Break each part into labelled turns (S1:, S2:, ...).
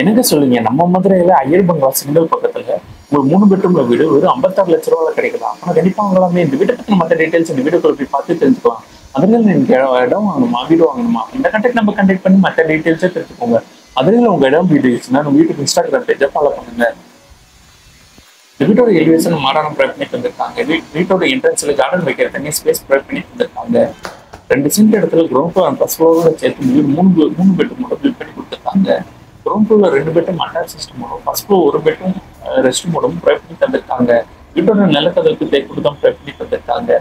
S1: என்னங்க சொல்லுங்க, நம்ம மதுரையில ஐயர் பங்களா சிங்கிள் பக்கத்துல ஒரு 3 பெட்ரூம்ல வீடு ஒரு 56 லட்ச ரூபாயில கிடைக்கலாம். ஆனா கண்டிப்பா வாங்கலாமே. இந்த வீட்டை பத்தி மற்ற டீடைல்ஸ் இந்த வீடியோக்குள்ள போய் பார்த்து தெரிஞ்சுக்கலாம். அதுல எனக்கு இடம் வாங்கணுமா, வீடு வாங்கணுமா, இந்த கண்டெக்ட் நம்ம கண்டெக்ட் பண்ணி மற்ற டீடைல்ஸே தெரிஞ்சுக்கோங்க. அதுல உங்க இடம் வீடு இருந்துச்சுன்னா நம்ம வீட்டுக்கு இன்ஸ்டாகிராம் பேஜை ஃபாலோ பண்ணுங்க. இந்த வீட்டோட எலிவேஷன் மாடர்னா ப்ரொவைட் பண்ணி தந்திருக்காங்க. வீட்டோட என்ட்ரன்ஸ்ல கார்டன் வைக்கிற தனி ஸ்பேஸ் ப்ரொவைட் பண்ணி தந்திருக்காங்க. 2 சென்ட் இடத்துல கிரவுண்ட் ஃப்ளோர் அண்ட் ஃபர்ஸ்ட் ஃப்ளோரோட சேர்த்து வீடு 3 பெட்ரூமோட பில்ட் பண்ணி கொடுத்துருக்காங்க. கிரவுண்ட் ஃப்ளோர்ல 2 பெட்ரூம் அட்டாச் சிஸ்டமோட ஃபர்ஸ்ட் ஃப்ளோர் 1 பெட்ரூம் ரெஸ்ட் ரூமோடும் ப்ரொவைட் பண்ணி தந்திருக்காங்க. வீட்டோட நிலக்கதவுக்கு தேக்கு தான் ப்ரொவைட் பண்ணி தந்திருக்காங்க.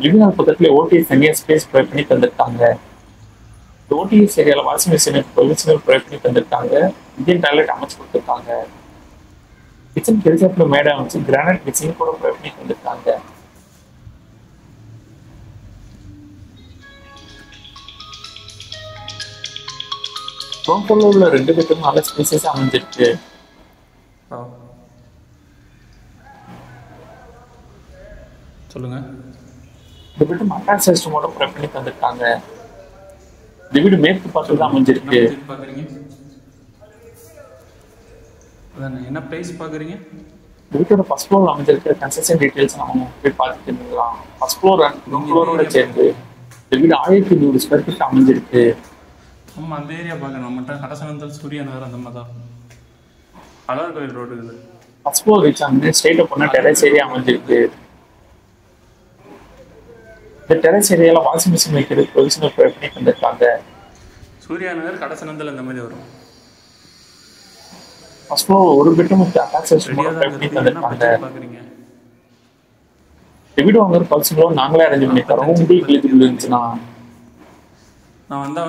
S1: லிவிங் ஹால் பக்கத்துல ஓடிஎஸ் தனியா ஸ்பேஸ் ப்ரொவைட் பண்ணி தந்திருக்காங்க. ஓடிஎஸ் ஏரியால வாஷிங் மிஷின் ப்ரொவிஷனல் ப்ரொவைட் பண்ணி தந்திருக்காங்க. இந்தியன் டாய்லெட் அமைச்சு கொடுத்துருக்காங்க. கிச்சன் பெருசாப்புல மேடை அமைச்சு கிரானைட் கிச்சன் கூட ப்ரொவைட் பண்ணி தந்திருக்காங்க. கிரவுண்ட் ஃப்ளோர்ல உள்ள 2 பெட்ரூம் நல்ல ஸ்பேசஸா அமைஞ்சிருக்கு.
S2: சொல்லுங்க.
S1: இந்த பெட்ரூம் அட்டாச் சிஸ்டமோட ப்ரொவைட் பண்ணி தந்திருக்காங்க. இந்த வீடு மேற்கு பார்த்து தான் அமைஞ்சிருக்கு.
S2: என்ன பிரைஸ் பாக்குறீங்க?
S1: இந்த வீட்டோட ஃபர்ஸ்ட் ஃப்ளோர்ல அமைஞ்சிருக்க கன்ஸ்ட்ரக்ஷன் டீடைல்ஸ் நம்ம போய் பார்த்துட்டு இருக்கலாம். ஃபர்ஸ்ட் ஃப்ளோர் அண்ட் கிரவுண்ட் ஃப்ளோரோட சேர்ந்து இந்த வீடு 1200 ஸ்கொயர் ஃபீட் அமைஞ்சிருக்கு.
S2: ஆமா, அந்த ஏரியா பார்க்கணும். நம்மகிட்ட கடசனந்தல் சூரிய நகர் அந்த மாதிரி தான். அழகர் கோயில் ரோடு இது.
S1: ஃபர்ஸ்ட் ஃப்ளோர் ரீச் ஆனது ஸ்ட்ரெயிட்டா போனா டெரஸ் ஏரியா அமைஞ்சிருக்கு. இந்த டெரஸ் ஏரியால வாஷிங் மிஷின் வைக்கிறது ப்ரொவிஷனல் ப்ரொவைட் பண்ணி தந்திருக்காங்க.
S2: சூர்யா நகர் கடசனந்தல் அந்த மாதிரி வரும்.
S1: ஃபர்ஸ்ட் ஃப்ளோர் 1 பெட்ரூம் அட்டாச் சிஸ்டமோட ப்ரொவைட் பண்ணி தந்திருக்காங்க. இந்த வீடு வாங்குற பர்சனலோ நாங்களே அரேஞ்ச் பண்ணி தரோம். உங்களுக்கு எலிஜிபிள் இருந்துச்சுன்னா
S2: நான் வந்தா